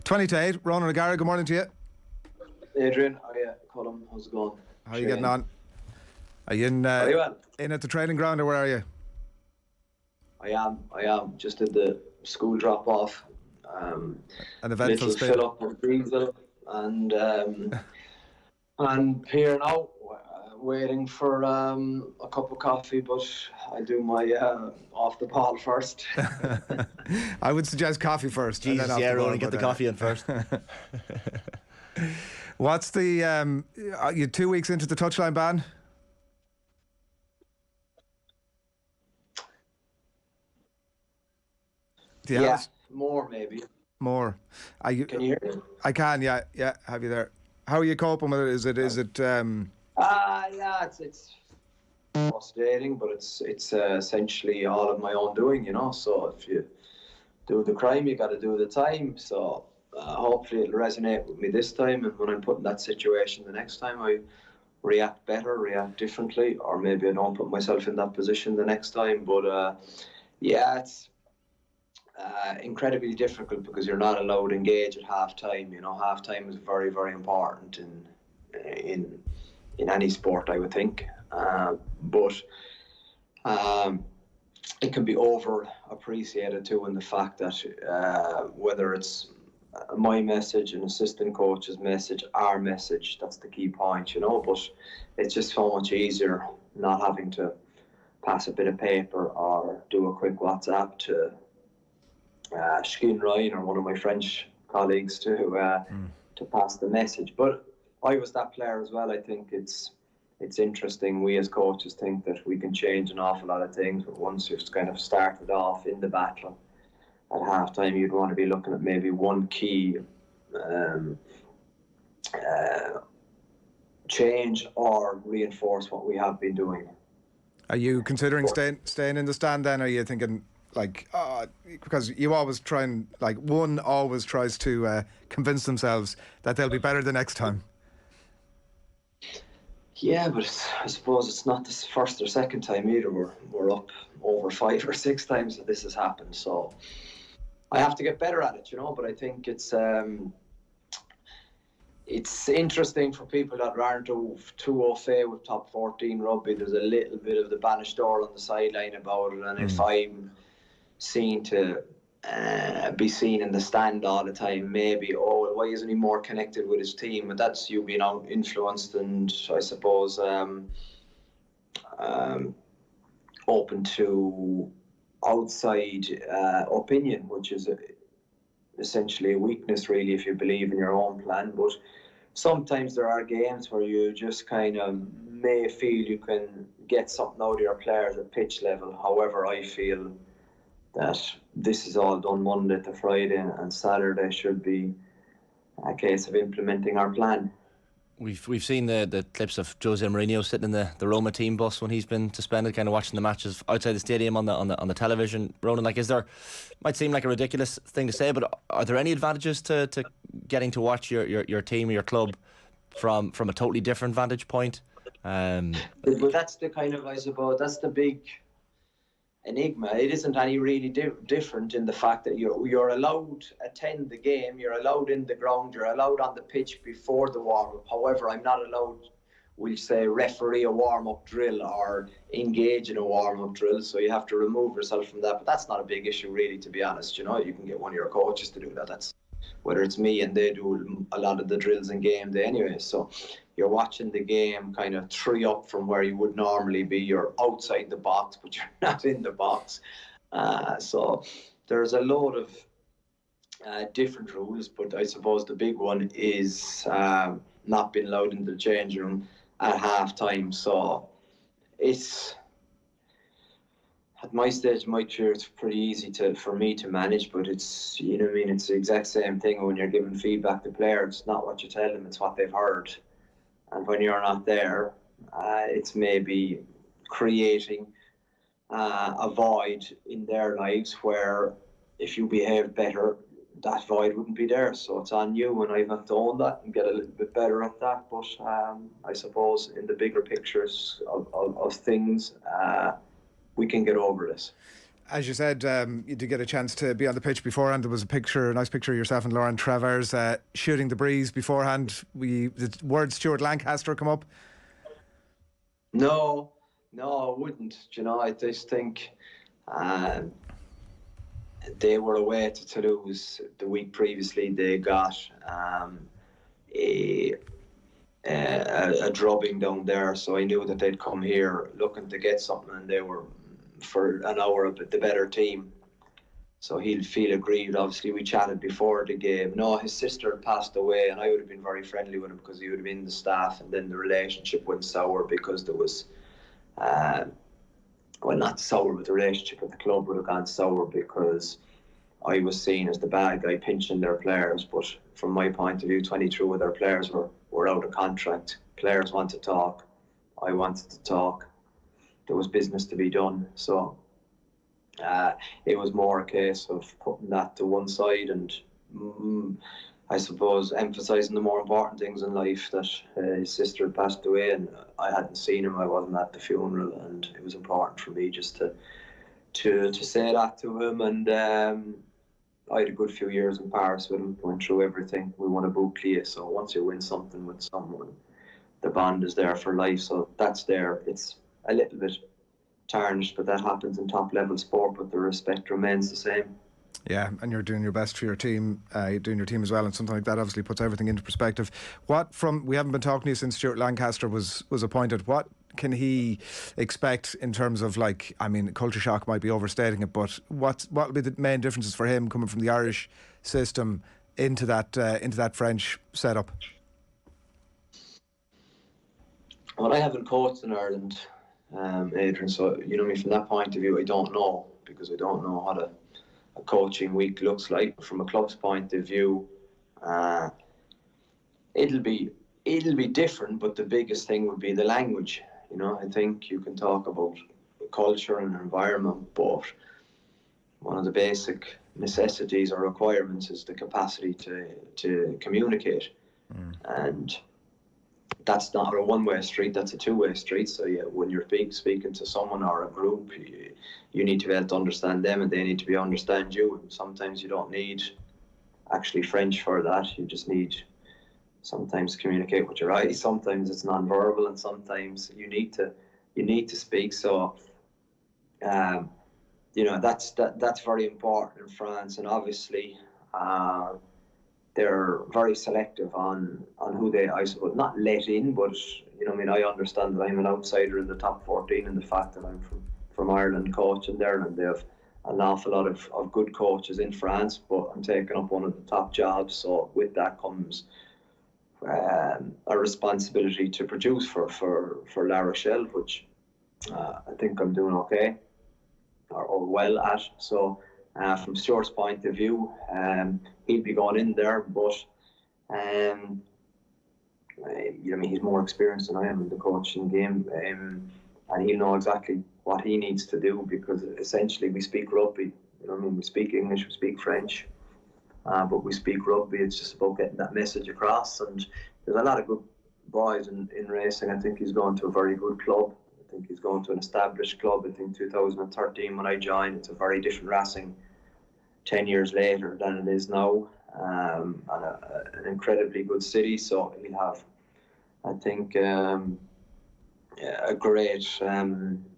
20 to 8. Ronan O'Gara, good morning to you. Adrian, Colin, how's it going? How are you getting on? Are you in at the training ground, or where are you? I am just at the school drop off. An eventful spin. Fill up with diesel and here now, waiting for a cup of coffee, but I do my off the ball first. I would suggest coffee first. Jesus, yeah, Ronan, get the coffee in first. What's the are you 2 weeks into the touchline ban? Yeah, more maybe. More. Can you hear me? I can. Yeah. Have you there? How are you coping with it? Is it? Yeah, it's frustrating, but it's essentially all of my own doing, you know. So if you do the crime, you got to do the time. So hopefully it'll resonate with me this time, and when I'm put in that situation the next time, I react better, react differently, or maybe I don't put myself in that position the next time. But it's incredibly difficult because you're not allowed to engage at half time. You know, half time is very, very important in any sport, I would think. But it can be over appreciated too in the fact that whether it's my message, an assistant coach's message, our message, that's the key point, you know. But it's just so much easier not having to pass a bit of paper or do a quick WhatsApp to Skin Ryan or one of my French colleagues to pass the message. But I was that player as well. I think it's interesting. We as coaches think that we can change an awful lot of things, but once you've kind of started off in the battle at half time, you'd want to be looking at maybe one key change or reinforce what we have been doing. Are you considering staying in the stand then? Are you thinking because you always try and one always tries to convince themselves that they'll be better the next time? Yeah, but I suppose it's not the first or second time either. We're up over 5 or 6 times that this has happened, so I have to get better at it, you know. But I think it's interesting for people that aren't too au fait with top 14 rugby. There's a little bit of the banished door on the sideline about it, and if I'm seen to be seen in the stand all the time, maybe, why isn't he more connected with his team? But that's you being influenced and I suppose open to outside opinion, which is essentially a weakness really if you believe in your own plan. But sometimes there are games where you just kind of may feel you can get something out of your players at pitch level. However, I feel that this is all done Monday to Friday, and Saturday should be a case of implementing our plan. We've seen the clips of Jose Mourinho sitting in the Roma team bus when he's been suspended, kind of watching the matches outside the stadium on the television. Ronan, might seem like a ridiculous thing to say, but are there any advantages to getting to watch your team or your club from a totally different vantage point? Well, that's the kind of, I suppose, that's the big enigma. It isn't any really different in the fact that you're allowed to attend the game, you're allowed in the ground, you're allowed on the pitch before the warm-up. However, I'm not allowed, we'll say, referee a warm-up drill or engage in a warm-up drill, so you have to remove yourself from that. But that's not a big issue really, to be honest. You know, you can get one of your coaches to do that. That's whether it's me, and they do a lot of the drills in game day anyway. So you're watching the game kind of 3 up from where you would normally be. You're outside the box, but you're not in the box. So there's a load of different rules, but I suppose the big one is not being allowed into the change room at half time. So it's, at my stage of my career, it's pretty easy for me to manage, but it's, you know what I mean, it's the exact same thing when you're giving feedback to players. It's not what you tell them, it's what they've heard. And when you're not there, it's maybe creating a void in their lives where if you behave better, that void wouldn't be there. So it's on you, and I have to own that and get a little bit better at that. But I suppose in the bigger pictures of things, we can get over this. As you said, you did get a chance to be on the pitch beforehand. There was a nice picture of yourself and Lauren Travers shooting the breeze beforehand. The word Stuart Lancaster come up? No, I wouldn't. I just think they were away to Toulouse the week previously. They got a drubbing down there, so I knew that they'd come here looking to get something, and they were for an hour the better team. So he'll feel aggrieved. Obviously, we chatted before the game. No, his sister had passed away, and I would have been very friendly with him because he would have been in the staff, and then the relationship went sour because there was, well, not sour, but the relationship with the club would have gone sour because I was seen as the bad guy pinching their players. But from my point of view, 23 of their players were out of contract. Players want to talk. I wanted to talk. There was business to be done. So it was more a case of putting that to one side and I suppose emphasising the more important things in life, that his sister had passed away and I hadn't seen him. I wasn't at the funeral, and it was important for me just to say that to him. And I had a good few years in Paris with him, went through everything. We won a bouclier, so once you win something with someone, the bond is there for life. So that's there. It's a little bit tarnished, but that happens in top level sport, but the respect remains the same. Yeah, and you're doing your best for your team, you're doing your team as well, and something like that obviously puts everything into perspective. We haven't been talking to you since Stuart Lancaster was appointed. What can he expect in terms of, like, I mean, culture shock might be overstating it, but what will be the main differences for him coming from the Irish system into that French setup? Well, I haven't coached in Ireland, Adrian, so from that point of view, I don't know, because I don't know how a coaching week looks like. From a club's point of view, it'll be different, but the biggest thing would be the language. I think you can talk about culture and environment, but one of the basic necessities or requirements is the capacity to communicate. And that's not a one-way street, that's a two-way street. So yeah, when you're speaking to someone or a group, you need to be able to understand them and they need to be understand you. And sometimes you don't need actually French for that. You just need sometimes communicate with your eyes. Sometimes it's non-verbal, and sometimes you need to speak. So that's very important in France. And obviously they're very selective on who they, I suppose, not let in, but I understand that I'm an outsider in the top 14, and the fact that I'm from Ireland coaching there, and they have an awful lot of good coaches in France, but I'm taking up one of the top jobs. So with that comes a responsibility to produce for La Rochelle, which I think I'm doing okay or well at. So from Stuart's point of view, he'll be going in there, but he's more experienced than I am in the coaching game, and he'll know exactly what he needs to do, because essentially we speak rugby. We speak English, we speak French, but we speak rugby. It's just about getting that message across. And there's a lot of good boys in racing. I think he's going to a very good club. I think he's going to an established club. I think 2013 when I joined, it's a very different Racing 10 years later than it is now, and an incredibly good city. So he'll have, I think, a great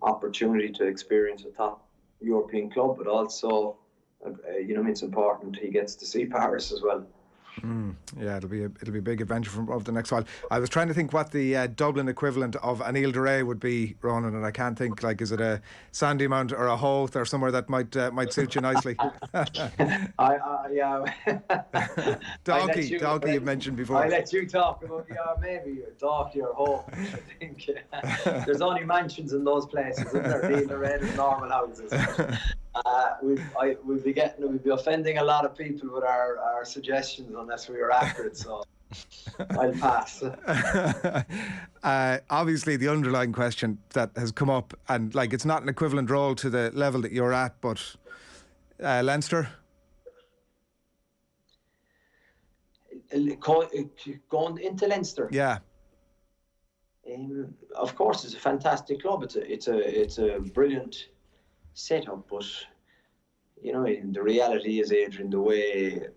opportunity to experience a top European club, but also it's important he gets to see Paris as well. Yeah, it'll be a big adventure of the next while. I was trying to think what the Dublin equivalent of an Ile de Ré would be, Ronan, and I can't think. Like, is it a Sandymount or a Howth or somewhere that might suit you nicely? Yeah. Donkey, you've mentioned before. I let you talk about maybe Donkey or Howth. I think there's only mansions in those places, isn't there? Ile de Ré is normal houses. We'd be offending a lot of people with our suggestions unless we were accurate, so I'll pass. Obviously the underlying question that has come up, and like, it's not an equivalent role to the level that you're at, but Leinster? Going into Leinster? Yeah. Of course, it's a fantastic club. It's a brilliant setup, but you know, the reality is, Adrian, the way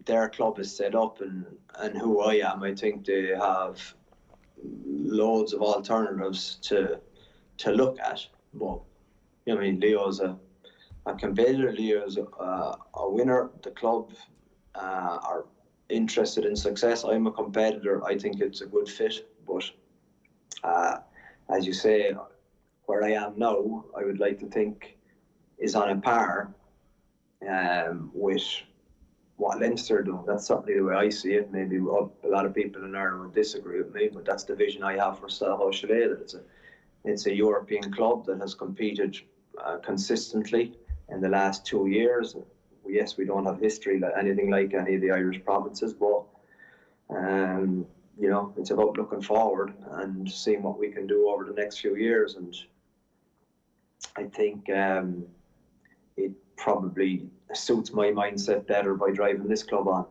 their club is set up and who I am, I think they have loads of alternatives to look at. But, you know, I mean, Leo's a competitor, Leo's a winner. The club are interested in success. I'm a competitor. I think it's a good fit. But as you say, where I am now, I would like to think is on a par with what Leinster do. That's certainly the way I see it. Maybe a lot of people in Ireland would disagree with me, but that's the vision I have for Stade Rochelle, that it's a European club that has competed consistently in the last 2 years. Yes, we don't have history like anything like any of the Irish provinces, but you know, it's about looking forward and seeing what we can do over the next few years. And I think it probably suits my mindset better by driving this club on.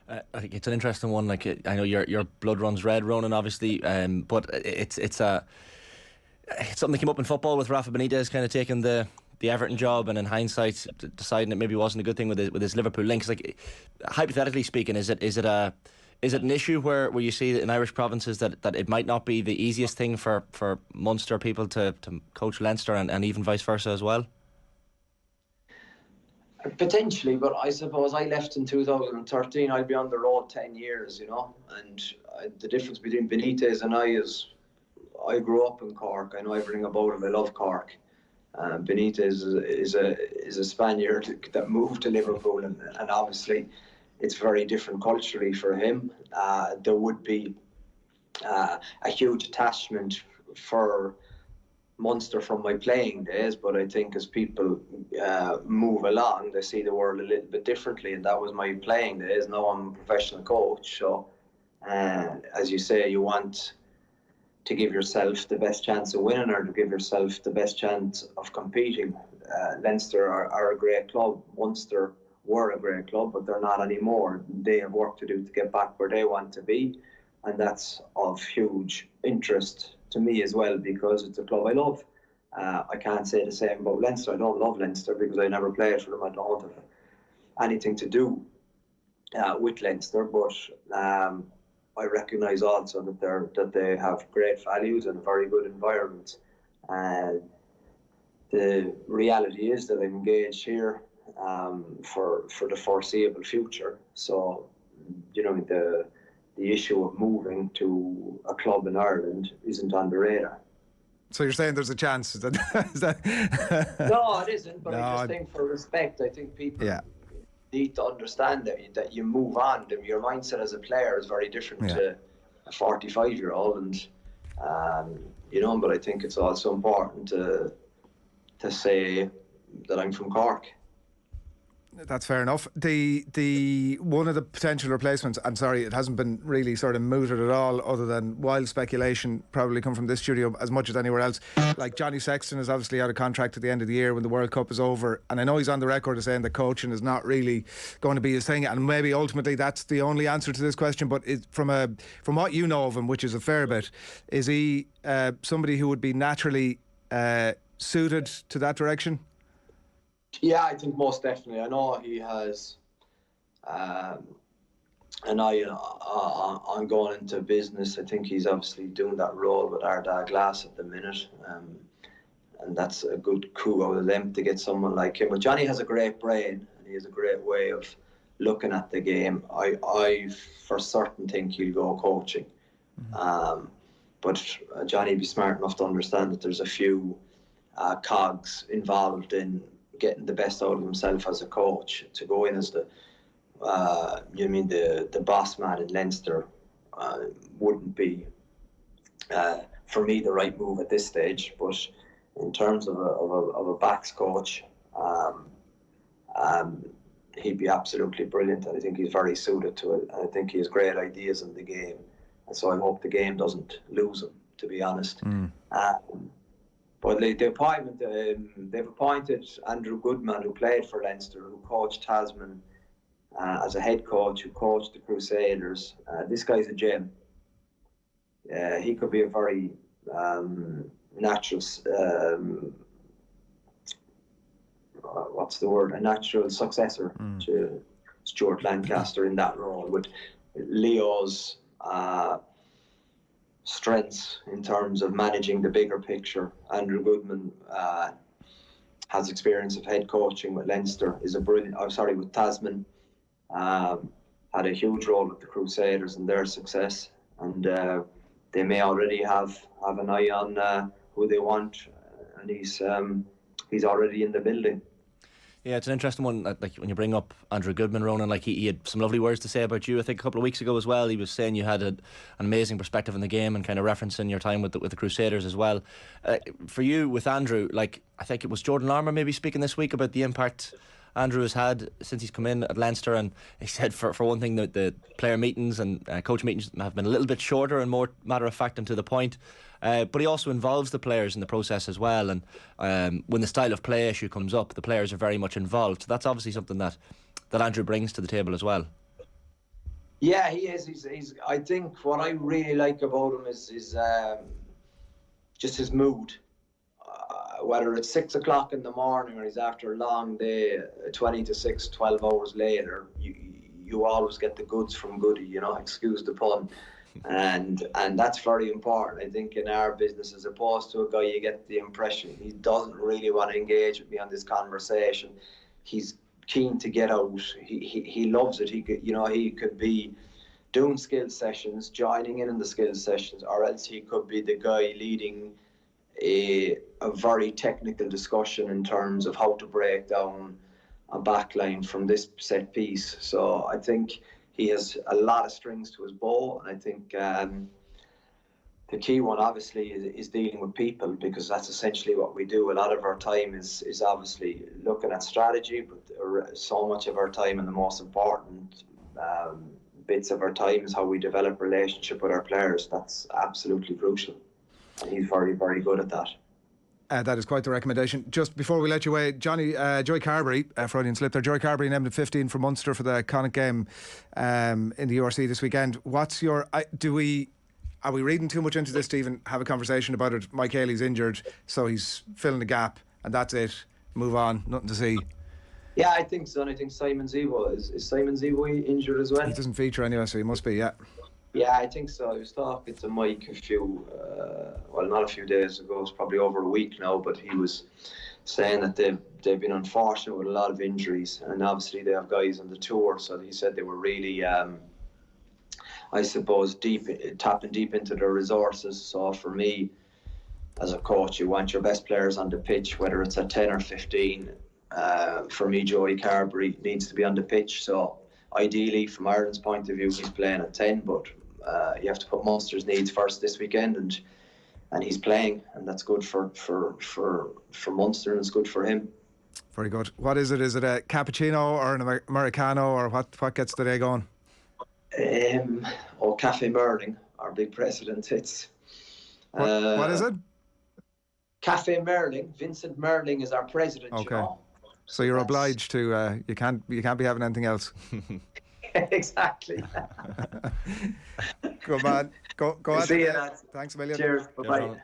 I think it's an interesting one. Like, I know your blood runs red, Ronan, obviously, but it's something that came up in football with Rafa Benitez kind of taking the Everton job, and in hindsight deciding it maybe wasn't a good thing with his Liverpool links. Like, hypothetically speaking, is it an issue where you see that in Irish provinces that it might not be the easiest thing for Munster people to coach Leinster, and even vice versa as well? Potentially, but I suppose I left in 2013. I'll be on the road 10 years, you know, and the difference between Benitez and I is I grew up in Cork. I know everything about him. I love Cork. Benitez is a Spaniard that moved to Liverpool, and obviously it's very different culturally for him. There would be a huge attachment for Munster from my playing days, but I think as people move along, they see the world a little bit differently, and that was my playing days. Now I'm a professional coach, so as you say, you want to give yourself the best chance of winning, or to give yourself the best chance of competing. Leinster are a great club. Munster were a great club, but they're not anymore. They have work to do to get back where they want to be, and that's of huge interest to me as well, because it's a club I love. I can't say the same about Leinster. I don't love Leinster because I never played for them. I don't have anything to do with Leinster, but I recognise also that they have great values and a very good environment. The reality is that I'm engaged here for the foreseeable future. So, you know, the issue of moving to a club in Ireland isn't on the radar. So you're saying there's a chance? Is that No, it isn't. But no, I just think for respect, I think people need to understand that you move on. Your mindset as a player is very different to a 45-year-old, and you know. But I think it's also important to say that I'm from Cork. That's fair enough. The one of the potential replacements, I'm sorry, it hasn't been really sort of mooted at all, other than wild speculation, probably come from this studio as much as anywhere else. Like, Johnny Sexton is obviously out of contract at the end of the year when the World Cup is over, and I know he's on the record as saying that coaching is not really going to be his thing, and maybe ultimately that's the only answer to this question. But from what you know of him, which is a fair bit, is he somebody who would be naturally suited to that direction? Yeah, I think most definitely. I know he has an eye on going into business. I think he's obviously doing that role with ROG Glass at the minute, and that's a good coup out of them to get someone like him. But Johnny has a great brain, and he has a great way of looking at the game. I for certain think he'll go coaching. But Johnny be smart enough to understand that there's a few cogs involved in getting the best out of himself as a coach. To go in as the boss man in Leinster wouldn't be for me the right move at this stage. But in terms of a backs coach, he'd be absolutely brilliant. I think he's very suited to it. I think he has great ideas in the game, and so I hope the game doesn't lose him, to be honest. But they've appointed Andrew Goodman, who played for Leinster, who coached Tasman as a head coach, who coached the Crusaders. This guy's a gem. He could be a very natural, what's the word, a natural successor to Stuart Lancaster in that role, with Leo's strengths in terms of managing the bigger picture. Andrew Goodman has experience of head coaching with Leinster, with Tasman, had a huge role with the Crusaders and their success, and they may already have an eye on who they want, and he's already in the building. Yeah, it's an interesting one. Like when you bring up Andrew Goodman, Ronan, like he had some lovely words to say about you. I think a couple of weeks ago as well, he was saying you had an amazing perspective in the game, and kind of referencing your time with the Crusaders as well. For you, with Andrew, like I think it was Jordan Larmour maybe speaking this week about the impact Andrew has had since he's come in at Leinster, and he said for one thing that the player meetings and coach meetings have been a little bit shorter and more matter of fact and to the point. But he also involves the players in the process as well, and when the style of play issue comes up, the players are very much involved. So that's obviously something that Andrew brings to the table as well. Yeah, he is. He's I think what I really like about him is just his mood. Whether it's 6 o'clock in the morning or he's after a long day, 20 to 6, 12 hours later, you always get the goods from Goody, you know, excuse the pun. And that's very important, I think, in our business, as opposed to a guy you get the impression he doesn't really want to engage with me on this conversation. He's keen to get out. He loves it. He could be doing skills sessions, joining in the skills sessions, or else he could be the guy leading a very technical discussion in terms of how to break down a backline from this set piece. So I think he has a lot of strings to his bow, and I think the key one obviously is dealing with people, because that's essentially what we do. A lot of our time is obviously looking at strategy, but so much of our time, and the most important bits of our time, is how we develop relationship with our players. That's absolutely crucial, and he's very, very good at that. That is quite the recommendation. Just before we let you away, Joey Carberry, Freudian slip there, Joey Carberry named at 15 for Munster for the Connacht game in the URC this weekend. What's your... Are we reading too much into this to even have a conversation about it? Mike Haley's injured, so he's filling the gap, and that's it. Move on, nothing to see. Yeah, I think so. And I think Simon Zebo, is Simon Zebo injured as well? He doesn't feature anyway, so he must be, yeah. Yeah, I think so. I was talking to Mike not a few days ago, it's probably over a week now, but he was saying that they've been unfortunate with a lot of injuries, and obviously they have guys on the tour, so he said they were really, I suppose, tapping deep into their resources. So for me, as a coach, you want your best players on the pitch, whether it's at 10 or 15. For me, Joey Carberry needs to be on the pitch, so ideally, from Ireland's point of view, he's playing at 10, but you have to put Munster's needs first this weekend, and he's playing, and that's good for Munster, and it's good for him. Very good. What is it? Is it a cappuccino or an Americano, or what gets the day going? Cafe Merling, our big president. It's what is it? Cafe Merling. Vincent Merling is our president. Okay. You know? So you're obliged to. You can't be having anything else. Exactly. Good man. Go. See you, lads. Thanks a million. Cheers. Bye bye.